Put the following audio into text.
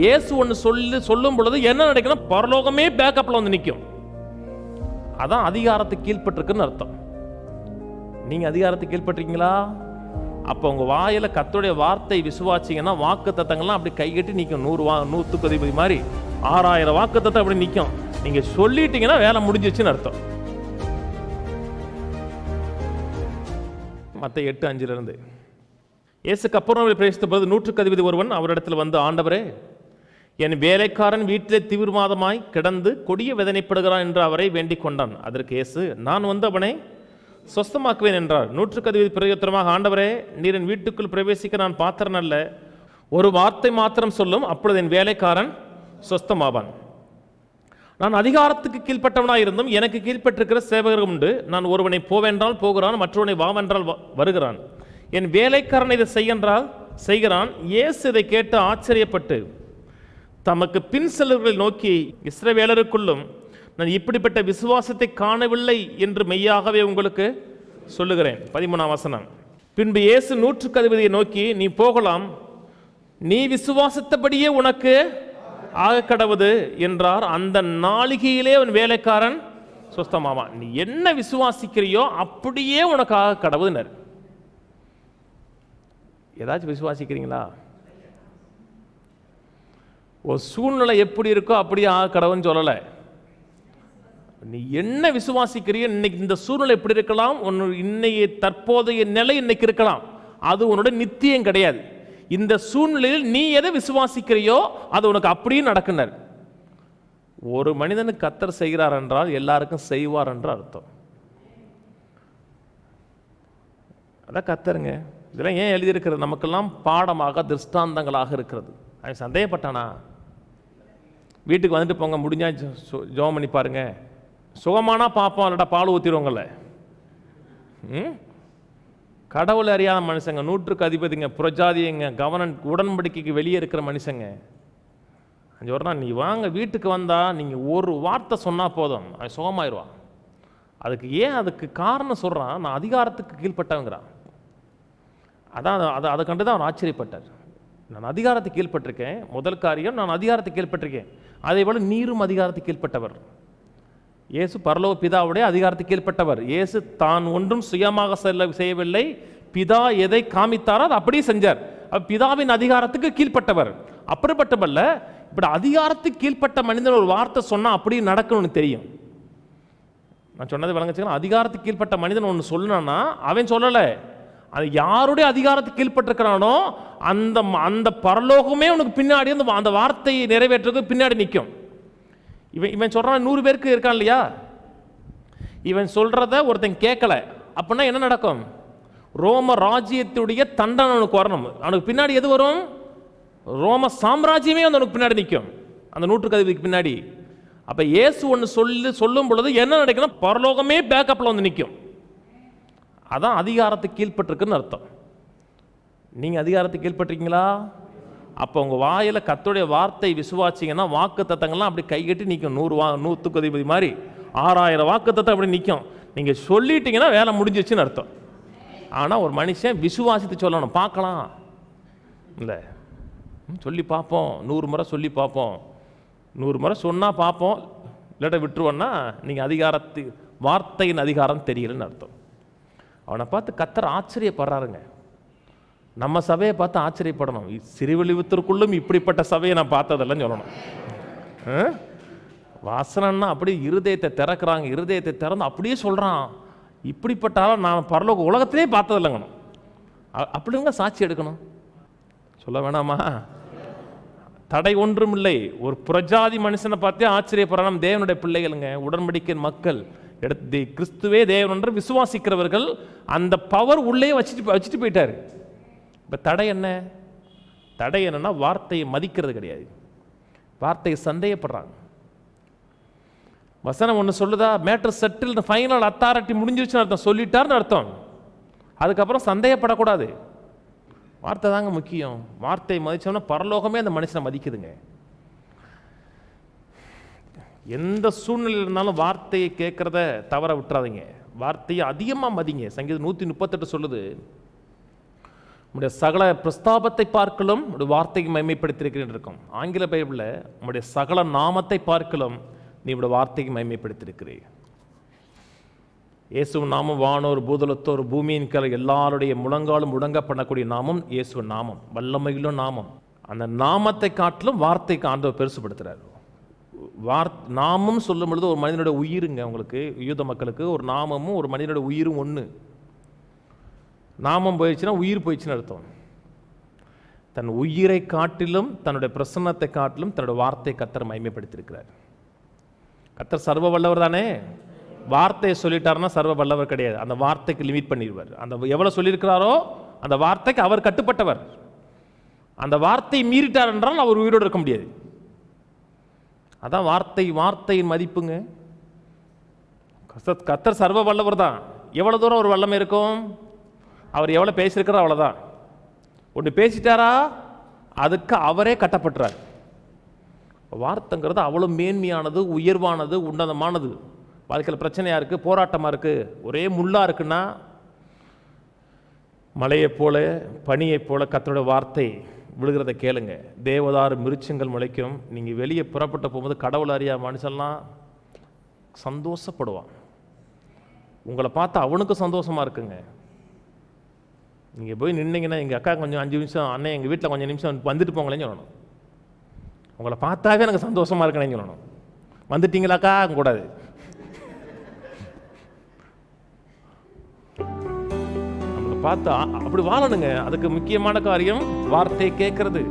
இயேசு ஒன்று சொல்லும் பொழுது என்ன நடக்கணும்? பரலோகமே பேக்கப்ல வந்து நிற்கும். அதான் அதிகாரத்துக்கு கீழ்பட்டிருக்குன்னு அர்த்தம். நீங்க அதிகாரத்துக்கு கீழ்பட்டிருக்கீங்களா? அப்போ உங்க வாயில கர்த்தருடைய வார்த்தை விசுவாசிங்கன்னா வாக்கு தத்தங்கள்லாம் அப்படி கைகட்டி நிற்கும். 100க்கு அதிபதி மாதிரி 6000 வாக்கு தத்தம் அப்படி நிற்கும். நீங்க சொல்லிட்டீங்கன்னா வேலை முடிஞ்சிச்சுன்னு அர்த்தம். மத்தேயு 8:5 இயேசு கப்பர்நகூமில் பிரவேசித்த போது 100க்கு அதிபதி ஒருவன் அவரிடத்தில் வந்து, ஆண்டவரே, என் வேலைக்காரன் வீட்டிலே தீவிரவாதமாய் கிடந்து கொடிய வேதனைப்படுகிறான் என்று அவரை வேண்டிக் கொண்டான். அதற்கு இயேசு, நான் வந்து அவனை சொஸ்தமாக்குவேன் என்றார். 100க்கு அதிபதி பிரயோத்தரமாக, ஆண்டவரே, நீர் என் வீட்டுக்குள் பிரவேசிக்க நான் பாத்திரன் அல்ல. ஒரு வார்த்தை மாத்திரம் சொல்லும், அப்பொழுது என் வேலைக்காரன் சொஸ்தமாவான். நான் அதிகாரத்துக்கு கீழ்பட்டவனாக இருந்தும் எனக்கு கீழ்பட்டிருக்கிற சேவகர் உண்டு. நான் ஒருவனை போவென்றால் போகிறான், மற்றவனை வாவென்றால் வருகிறான். என் வேலைக்காரன் இதை செய்யென்றால் செய்கிறான். இயேசு இதை கேட்டு ஆச்சரியப்பட்டு தமக்கு பின் செல்வர்களை நோக்கி, இஸ்ரவேலருக்குள்ளும் நான் இப்படிப்பட்ட விசுவாசத்தை காணவில்லை என்று மெய்யாகவே உங்களுக்கு சொல்லுகிறேன். 13 பின்பு இயேசு 100க்கு அதிபதியை நோக்கி, நீ போகலாம், நீ விசுவாசித்தபடியே உனக்கு ஆக கடவுது என்றார். அந்த நாளிகையிலே அவன் வேலைக்காரன் சொஸ்தமாவான். நீ என்ன விசுவாசிக்கிறியோ அப்படியே உனக்கு ஆக கடவுதுனர். ஏதாச்சும் விசுவாசிக்கிறீங்களா? ஒரு சூழ்நிலை எப்படி இருக்கோ அப்படியே ஆக கடவுன்னு சொல்லலை. நீ என்ன விசுவாசிக்கிறியோ, இன்னைக்கு இந்த சூழ்நிலை எப்படி இருக்கலாம், இன்னைக்கு தற்போதைய நிலை இன்னைக்கு இருக்கலாம், அது உன்னோட நித்தியம் கிடையாது. இந்த சூழ்நிலையில் நீ எதை விசுவாசிக்கிறியோ அது உனக்கு அப்படியே நடக்குனர். ஒரு மனிதனுக்கு கர்த்தர் செய்கிறார் என்றால் எல்லாருக்கும் செய்வார் என்று அர்த்தம். அதான் கர்த்தருங்க. இதெல்லாம் ஏன் எழுதியிருக்கிறது? நமக்கெல்லாம் பாடமாக திருஷ்டாந்தங்களாக இருக்கிறது. அவன் சந்தேகப்பட்டானா? வீட்டுக்கு வந்துட்டு போங்க, முடிஞ்சா ஜெபம் பண்ணி பாருங்க, சுகமானா பார்ப்போம், இல்லடா பால் ஊற்றிடுவோங்கல்ல. கடவுளை அறியாத மனுஷங்க, 100க்கு அதிபதிங்க, புரஜாதிங்க, கவர்னன்ட் உடன்படிக்கைக்கு வெளியே இருக்கிற மனுஷங்க. சொல்கிறான், நீ வாங்க வீட்டுக்கு வந்தா நீங்கள் ஒரு வார்த்தை சொன்னால் போதும், அவன் சுகமாயிருவான். அதுக்கு காரணம் சொல்கிறான், நான் அதிகாரத்துக்கு கீழ்பட்டவங்கிறான். அதான் அதை கண்டு தான் அவன் ஆச்சரியப்பட்டார். நான் அதிகாரத்துக்கு கீழ்பட்டிருக்கேன். முதல் காரியம், நான் அதிகாரத்துக்கு கீழ்பட்டிருக்கேன். அதே போல் நீரும் அதிகாரத்துக்கு கீழ்பட்டவர். இயேசு பரலோக பிதாவுடைய அதிகாரத்துக்கு கீழ்பட்டவர். இயேசு தான் ஒன்றும் சுயமாக செய்யவில்லை. பிதா எதை காமித்தாரோ அதை அப்படியே செஞ்சார். பிதாவின் அதிகாரத்துக்கு கீழ்பட்டவர். அப்படிப்பட்டவல்ல, இப்படி அதிகாரத்துக்கு கீழ்பட்ட மனிதன் ஒரு வார்த்தை சொன்னால் அப்படியே நடக்கணும்னு தெரியும். நான் சொன்னதை வழங்கச்சுன்னா, அதிகாரத்துக்கு கீழ்பட்ட மனிதன் ஒன்று சொல்லணும்னா அவன் சொல்லலை, அது யாருடைய அதிகாரத்துக்கு கீழ்பட்டிருக்கிறானோ அந்த பரலோகமே உனக்கு பின்னாடி அந்த வார்த்தையை நிறைவேற்றுறதுக்கு பின்னாடி நிற்கும். இவன் சொல்றான், 100 பேருக்கு இருக்கான் இல்லையா, இவன் சொல்றத ஒருத்தன் கேட்கல அப்படின்னா என்ன நடக்கும்? ரோம ராஜ்யத்துடைய தண்டனை அவனுக்கு வரணும். அவனுக்கு பின்னாடி எது வரும்? ரோம சாம்ராஜ்யமே வந்து அவனுக்கு பின்னாடி நிற்கும், அந்த 100க்கு அதிபதிக்கு பின்னாடி. அப்ப இயேசு ஒன்று சொல்லும் பொழுது என்ன நடக்கணும்? பரலோகமே பேக்கப்ல வந்து நிற்கும். அதான் அதிகாரத்துக்கு கீழ்பட்டிருக்குன்னு அர்த்தம். நீங்க அதிகாரத்துக்கு கீழ்பட்டிருக்கீங்களா? அப்போ உங்க வாயில கர்த்தருடைய வார்த்தை விசுவாசிங்கன்னா வாக்கு தத்தங்கள்லாம் அப்படி கைகட்டி நிற்கும். 100க்கு அதிபதி மாதிரி 6000 வாக்கு தத்தம் அப்படி நிற்கும். நீங்க சொல்லிட்டீங்கன்னா வேலை முடிஞ்சிச்சுன்னு அர்த்தம். ஆனால் ஒரு மனுஷன் விசுவாசித்து சொல்லணும். பார்க்கலாம் இல்லை, சொல்லி பார்ப்போம், 100 முறை சொல்லி பார்ப்போம், 100 முறை சொன்னால் பார்ப்போம், இல்லாட்ட விட்டுருவோன்னா நீங்கள் வார்த்தையின் அதிகாரம் தெரியலன்னு அர்த்தம். அவனை பார்த்து கர்த்தர் ஆச்சரியப்படுறாருங்க. நம்ம சபையை பார்த்து ஆச்சரியப்படணும். சிறுவிழிவுத்திற்குள்ளும் இப்படிப்பட்ட சபையை நான் பார்த்ததெல்லாம் சொல்லணும். வாசனன்னா அப்படியே இருதயத்தை திறக்கிறாங்க, இருதயத்தை திறந்து அப்படியே சொல்கிறான், இப்படிப்பட்டாலும் நான் பரலோக உலகத்திலே பார்த்ததில்லைங்கணும். அப்படிங்க சாட்சி எடுக்கணும். சொல்ல வேணாமா? தடை ஒன்றும் இல்லை. ஒரு புரஜாதி மனுஷனை பார்த்தே ஆச்சரியப்படுறான். தேவனுடைய பிள்ளைகளுங்க, உடன்படிக்கை மக்கள், கிறிஸ்துவே தேவன் என்று விசுவாசிக்கிறவர்கள், அந்த பவர் உள்ளே வச்சுட்டு போயிட்டாரு. இப்போ தடை என்ன? தடை என்னன்னா வார்த்தையை மதிக்கிறது கிடையாது, வார்த்தையை சந்தேகப்படுறாங்க. வசனம் ஒன்று சொல்லுதா, மேட்டர் செட்டில், ஃபைனல் அத்தாரிட்டி முடிஞ்சிருச்சுன்னு அர்த்தம், சொல்லிட்டார்னு அர்த்தம். அதுக்கப்புறம் சந்தேகப்படக்கூடாது. வார்த்தை தாங்க முக்கியம். வார்த்தையை மதிச்சோம்னா பரலோகமே அந்த மனுஷனை மதிக்குதுங்க. எந்த சூழ்நிலையில் இருந்தாலும் வார்த்தையை கேட்கறத தவற விட்டுறாதீங்க. வார்த்தையை அதிகமாக மதிங்க. சங்கீதம் 138 சொல்லுது, உம்முடைய சகல பிரஸ்தாபத்தை பார்க்கலும் உடைய வார்த்தைக்கு மகிமைப்படுத்தியிருக்கிறேன் இருக்கும். ஆங்கில பைபிளில் உம்முடைய சகல நாமத்தை பார்க்கலும் நீ உடைய வார்த்தைக்கு மகிமைப்படுத்தியிருக்கிறீர். இயேசுவின் நாமம் வானோர் பூதலத்தோர் பூமியின் கீழ் எல்லாருடைய முழங்காலும் முடங்க பண்ணக்கூடிய நாமம் இயேசுவின் நாமம், வல்லமையிலும் நாமம். அந்த நாமத்தை காட்டிலும் வார்த்தைக்கு ஆண்டவர் பெருசுப்படுத்துறாரு. நாமம் சொல்லும் பொழுது ஒரு மனிதனுடைய உயிருங்க. உங்களுக்கு யூத மக்களுக்கு ஒரு நாமமும் ஒரு மனிதனுடைய உயிரும் ஒன்று. நாமம் போயிடுச்சுன்னா உயிர் போயிடுச்சுன்னு அர்த்தம். தன் உயிரை காட்டிலும் தன்னுடைய பிரசன்னத்தை காட்டிலும் தன்னுடைய வார்த்தையை கர்த்தர் மகிமைப்படுத்தியிருக்கிறார். கர்த்தர் சர்வ வல்லவர் தானே. வார்த்தையை சொல்லிட்டாருன்னா சர்வ வல்லவர் கிடையாது. அந்த வார்த்தைக்கு லிமிட் பண்ணிடுவார். அந்த எவ்வளோ சொல்லியிருக்கிறாரோ அந்த வார்த்தைக்கு அவர் கட்டுப்பட்டவர். அந்த வார்த்தையை மீறிட்டார் என்றால் அவர் உயிரோடு இருக்க முடியாது. அதான் வார்த்தையின் மதிப்புங்க. கர்த்தர் சர்வ வல்லவர் தான். எவ்வளோ தூரம் ஒரு வல்லமை இருக்கும், அவர் எவ்வளோ பேசியிருக்கிறார் அவ்வளோதான். ஒன்று பேசிட்டாரா அதுக்கு அவரே கட்டப்பட்டுறார். வார்த்தைங்கிறது அவ்வளோ மேன்மையானது, உயர்வானது, உன்னதமானது. வாழ்க்கையில் பிரச்சனையாக இருக்குது, போராட்டமாக இருக்குது, ஒரே முள்ளாக இருக்குன்னா மலையைப் போல பனியைப் போல கர்த்தருடைய வார்த்தை விழுகிறத கேளுங்க. தேவதாரு மிருச்சங்கள் முளைக்கும். நீங்கள் வெளியே புறப்பட்ட போகும்போது கடவுள் அறியா மனுஷன்லாம் சந்தோஷப்படுவான். உங்களை பார்த்து அவனுக்கும் சந்தோஷமாக இருக்குங்க. நீங்கள் போய் நின்னீங்கன்னா எங்கள் அக்கா கொஞ்சம் 5 நிமிஷம், அண்ணன் எங்கள் வீட்டில் கொஞ்சம் நிமிஷம் வந்துட்டு போங்களேன்னு சொல்லணும். உங்களை பார்த்தாவே எனக்கு சந்தோஷமாக இருக்கணும்னு சொல்லணும். வந்துட்டீங்களாக்கா கூடாது. நம்மளை பார்த்து அப்படி வாழணுங்க. அதுக்கு முக்கியமான காரியம் வார்த்தையை கேட்கறது.